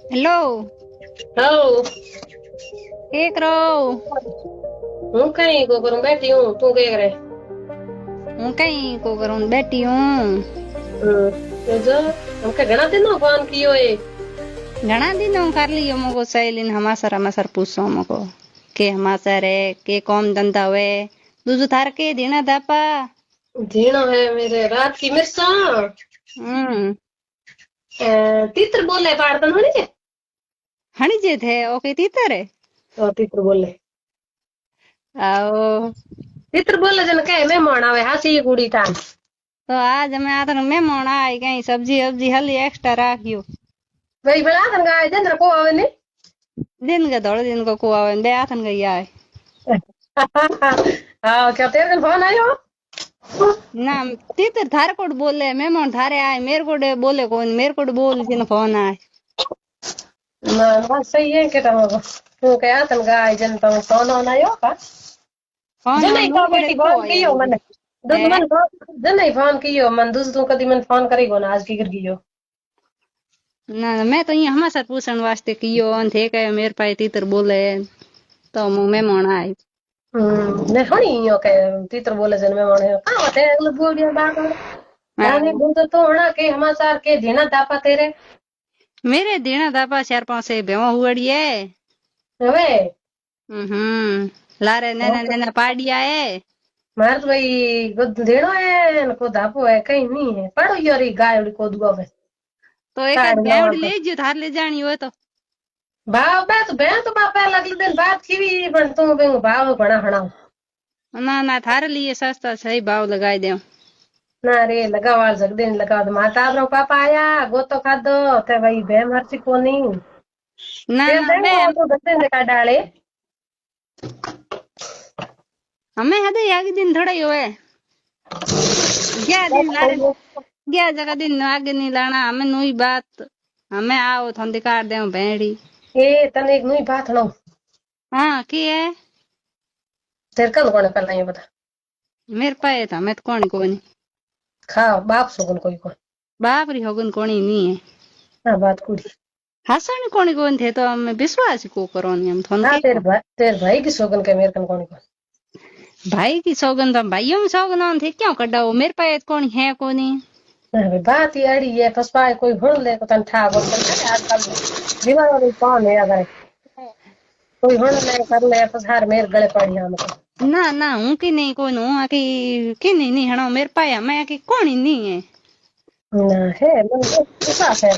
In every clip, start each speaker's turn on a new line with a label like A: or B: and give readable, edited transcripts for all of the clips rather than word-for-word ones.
A: Hello.
B: हाँ।
A: के करो?
B: हूँ कहीं को करूँ बैठी हूँ, तू क्या करे?
A: हूँ कहीं को करूँ बैठी हूँ।
B: तो जो हमके घना दिन हो फोन कियो है।
A: घना दिन कर लियो मको सहेली हमासर पूछो मको के हमासर है के कौम धंधा हुए दूजो थार के देना दापा।
B: झीणो है मेरे रात की मिर्चा।
A: हम्म।
B: तीतर बोले पाड़तन होनी के?
A: हणी जे थे ओके तीतर है।
B: तो तीतर बोले
A: आओ
B: तीतर बोले जन कहे मेहमान आवे हासी ये कुड़ी था।
A: तो आज मैं आतन मेहमान आई कहीं सब्जी वब्जी हली एक्स्ट्रा राखियो।
B: वही बड़ा थन गाय जन को आवे ने।
A: दिन का थोड़े दिन को कुआ बे आथन गई आए
B: हाँ क्या तेरे दिन फोन आयो?
A: ना तीतर थारे कोड बोले मेहमान थारे आए मेरे कोड बोले कौन मेरे कोड बोल जिन फोन आए।
B: ना ना सही है के तू क्या थन गाय जन तो फोन आयो का?
A: फोन
B: जन नहीं
A: नु
B: तो
A: कोडे
B: बेटी
A: को
B: फोन
A: आया
B: कियो मन दुद
A: है।
B: मन जन नहीं फोन कियो मन दुस तू कदी मन फोन करी को ना आज की कर कियो।
A: ना मैं तो यहाँ हमारे साथ पूछने वास्ते कियो थे कहे मेरे पास तीतर बोले तो मैं मोना आई।
B: ने हणी यो के तीतर बोले जन में मोने का होते अगले बोल दिया बात और गाने बुंद तो होना के समाचार के देना दापा तेरे
A: मेरे देना दापा 4-5 से बेवा हुआड़ी है।
B: हवे
A: लारे नैना नैना पाडिया है।
B: मार तो भाई गुद देनो है न को दापो है कहीं नहीं है पड़ो योरी गाय उड़ी को दुआ में
A: तो एक आध
B: काड़
A: भेवड़
B: गावड़ तो
A: ले जियो थार ले जानी हो तो।
B: भाव बे तो बापा अगले दिन बात की भी पण तू बेंग भाव बना हणा
A: ना ना थारे लिए सस्ता सही भाव लगाई दे।
B: ना रे लगावाल जग दिन लगा दो माता रो पापा आया गोतो खादो ते भाई बे मरची कोनी
A: ना
B: ते
A: ना
B: देंगो
A: मैं
B: तो दस का डाले
A: हमें हदे आगे दिन थोड़ा ही हुए गया दिन लारे गया जगह दिन आगे नहीं लाना हमें नई बात हमें आओ थोड़ी काट दे भेड़ी।
B: ए तने एक नई बात हणो
A: हाँ की है
B: तेरे कल कोने पहला ये बता
A: मेरे पाए था मैं तो कौन कोनी
B: खाओ बाप सोगन कोई को
A: बाप री होगन कोनी नहीं है।
B: ना बात कुड़ी
A: हसन कोनी कोन थे तो हमें विश्वास को करो नहीं हम थोन
B: हाँ
A: के को
B: तेरे भाई की सोगन के मेरे कन कोनी को
A: भाई की सौगंध हम भाइयों में सौगंध थे क्यों कड्डाओ मेरे पाए कौन है कोनी।
B: ना भाई बात ही अड़ी है फसपाए कोई हुन ले को तन ठा बोल कर आजकल दीवार वाली कौन है अगर कोई हुन ले कर ले फसार मेरे गले पड़ी हम तो
A: ना ना हूँ की नहीं कोन हूँ आकी की नहीं हणो मेरे पाए मैं आकी कोनी नहीं है।
B: ना है मन विश्वास है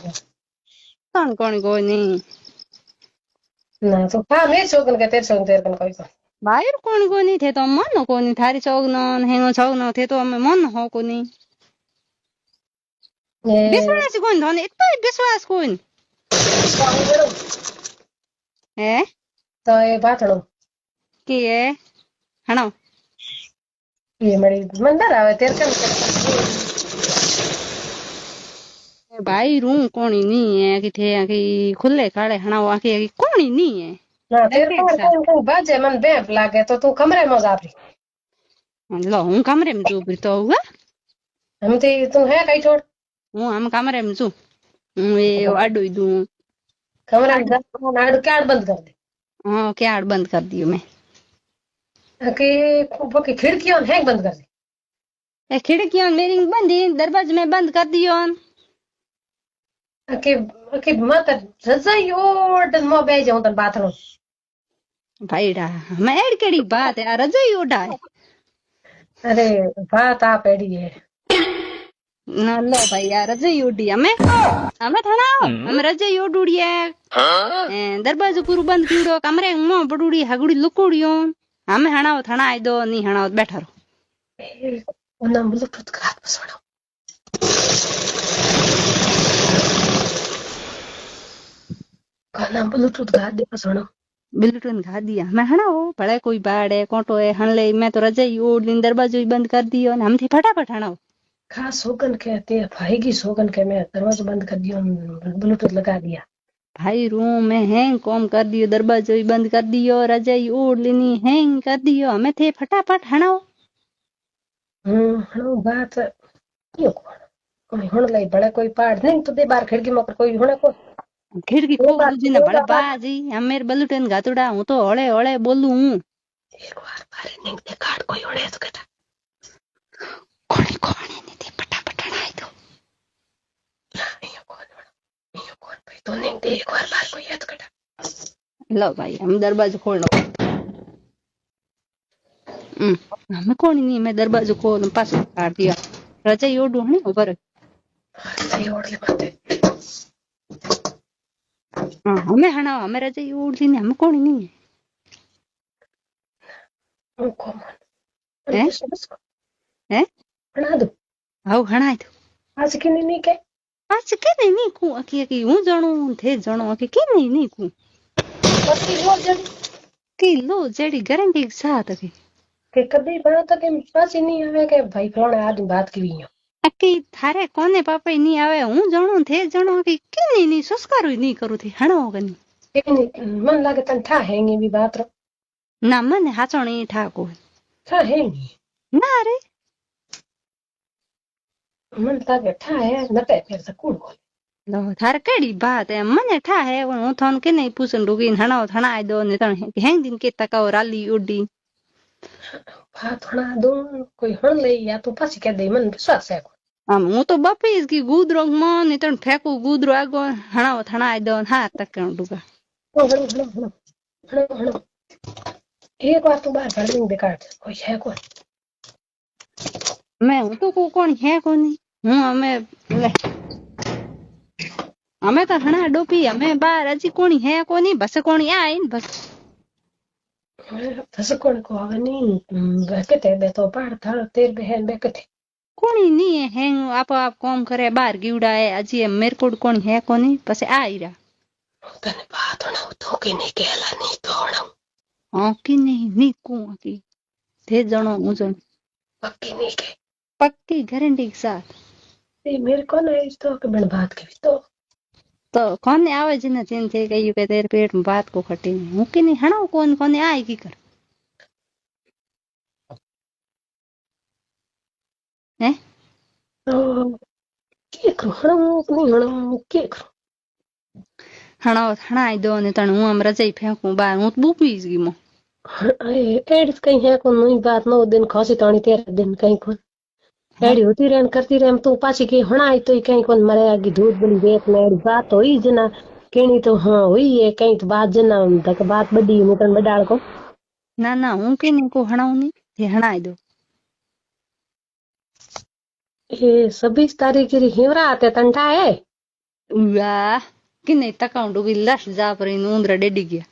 A: कौन कोनी कोनी
B: ना तो हाँ मेरे सोगन के तेरे सोगन तेरे कन कोई को
A: भाई कोनी कोनी थे तो मन कोनी थारी सौगन हेंगो सौगन थे तो हमें मन हो कोनी
B: ये
A: विश्वास कोन थोन इतना विश्वास कोन है
B: तो ये बात हणो
A: की है हणो
B: ये मरी मंदर आवे तेरे कन
A: भाई रू कोनी नहीं है कि थे कि खुले खाड़े हणाओ आके कि कोनी नहीं है।
B: ना तेरे
A: डरते
B: कन
A: सा
B: कहीं बाजे मन बेप लागे तो तू कमरे में जा रही
A: लो हूँ कमरे में चुप तो हुआ
B: हम तो तू है कहीं छोड़
A: हूँ हम कमरे में चुप हूँ ये आडू दू
B: कमरे में
A: आड
B: जा नाड़ क्या बंद कर दे
A: हाँ क्या आड़ बंद कर दियो मैं
B: कि वो की खिड़कियां है बंद कर दे
A: ए खिड़कियां मेरी बंद ही दरवाजे में बंद कर दियो
B: कि मत रजाई ओड मो बे जाऊं तन बाथरूम
A: भाई डा मैं एड केड़ी बात है रजोई उड़ा है
B: अरे बात आप एड़ी है
A: ना लो भाई यार रजोई उड़ी हमें हमें थाना हम रजोई उड़ी है दरवाजो पूरा बंद कीड़ो कमरे में बड़ूड़ी हगुड़ी लुकुड़ियो हमें हणाओ थाना आई दो नहीं हणाओ बैठा रहो
B: उन्हें ब्लूटूथ का हाथ पसवाड़ो खाना ब्लूटूथ का हाथ दे पसवाड़ो
A: बिल्कुल खा दिया मैं हणाओ भले कोई बाड़ है कोटो है हण ले मैं तो रजाई ओढ़ ली दरवाजो ही बंद कर दियो हम थी फटाफट हणाओ
B: खास सोगन कहते हैं भाई की सोगन के मैं दरवाजा बंद कर दिया ब्लूटूथ लगा दिया
A: भाई रूम में हैंग कॉम कर दियो दरवाजो ही बंद कर दियो रजाई ओढ़ लेनी हैंग कर दियो हमें थे फटाफट हणाओ
B: हाँ बात क्यों कोई हुन लाई बड़ा कोई पहाड़ नहीं तो दे बार खिड़की में कोई हुने को
A: खिड़की खोल दूजी ने भले बाजी अमेर बलूटन गातुड़ा हूं तो हळे हळे बोलू हूं
B: एक बार बारे नहीं देखाड़ कोई होड़े तो कहता
A: कोणी कोणी ने ते फटाफट हणाई दो
B: यो कौन भाई तो नहीं दे एक बार बार कोई है तो कहता
A: लो भाई हम दरवाजो खोल लो हमें कोणी नहीं मैं दरवाजो खोल पास काट दिया रजा योडू हने ऊपर
B: सही ओढ़ ले मत
A: हमें हना हमें रजा योड ली ने हमें कोणी नहीं
B: उनको मन
A: है है
B: बना दो
A: हाउ हणाई दो
B: आज की नहीं के
A: आज के नहीं कू अकी अकी हूं जणो थे जणो अकी के नहीं कू
B: पति वो जड़ी
A: किलो जड़ी गारंटी के साथ अकी
B: के कभी बना तो के पास ही नहीं आवे के भाई फलाने आदमी बात की हुई
A: अकी थारे कोने पापा नहीं आवे हूं जणो थे जणो अकी के नहीं संस्कार नहीं करू थी हणो गनी
B: मन लागे तन ठा हैंगी भी बात रो
A: ना मन हाचोणी ठाको
B: ठा हैंगी
A: ना रे
B: मन लागे ठा है न पे फिर से कूड़ बोले
A: लो थारे केड़ी बात है मने ठा है हूं थोन के नहीं पूछन रुकी हणो थणाई दो ने तण हेंग दिन के तकाओ राली उडी
B: बात होना दो कोई हण ले या तो पासी कह दे मन विश्वास है
A: हम हूं तो बापी इसकी गुदरो मन ने तण फेंकू गुदरो आगो हणो थणाई दो हाथ तक डुगा
B: हणो हणो हणो हणो हणो एक बार तो बाहर भर में बेकार कोई है कोई
A: मैं हूं तो को कोण है कोनी हूं हमें तो हणा डोपी हमें बार अजी कोणी है कोनी बस कोणी आईन बस
B: बस कोण को आवे नहीं बेकते बे तो पार थारो तेर बहन बेकते
A: कोणी नहीं है हैंग आप काम करे बार गिवड़ा है अजी मेरे को कोणी है कोनी बस आई रहा
B: तने बात होना तो के नहीं कहला नहीं तो होना
A: हां की नहीं को की थे जणो हूं जण
B: पक्की नहीं के
A: पक्की गारंटी के साथ
B: ये मेरे को ना इस तो के बन बात की
A: तो कोने आवे जिने चिन थे कहियो के तेरे पेट में बात को खटी हूं की नहीं हणो कोन कोने आई की कर हैं
B: तो के करो हणो नहीं हणो के करो
A: हणो हणाई दो ने तण हूं हम रजाई फेंकू बार हूं बूपी गई मो
B: अरे एड्स कहीं है को नई बात 9 दिन खासी ताणी 13 दिन कहीं को एडी होती रहन करती रहन तो पाछी के हणाई तो कहीं कोन मरे आगी दूध बली रेत में एडी बात होई जना केनी तो हां हुई है कहीं तो बात जना तक बात बड़ी मुकन बडाल को
A: ना हूं के नहीं को हणाऊ नहीं ये हणाई दो
B: ये 26 तारीख की हिवरा आते तंटा है
A: वाह कि नहीं तकाउंडू भी लश जा पर इन उंदरा डेडी गया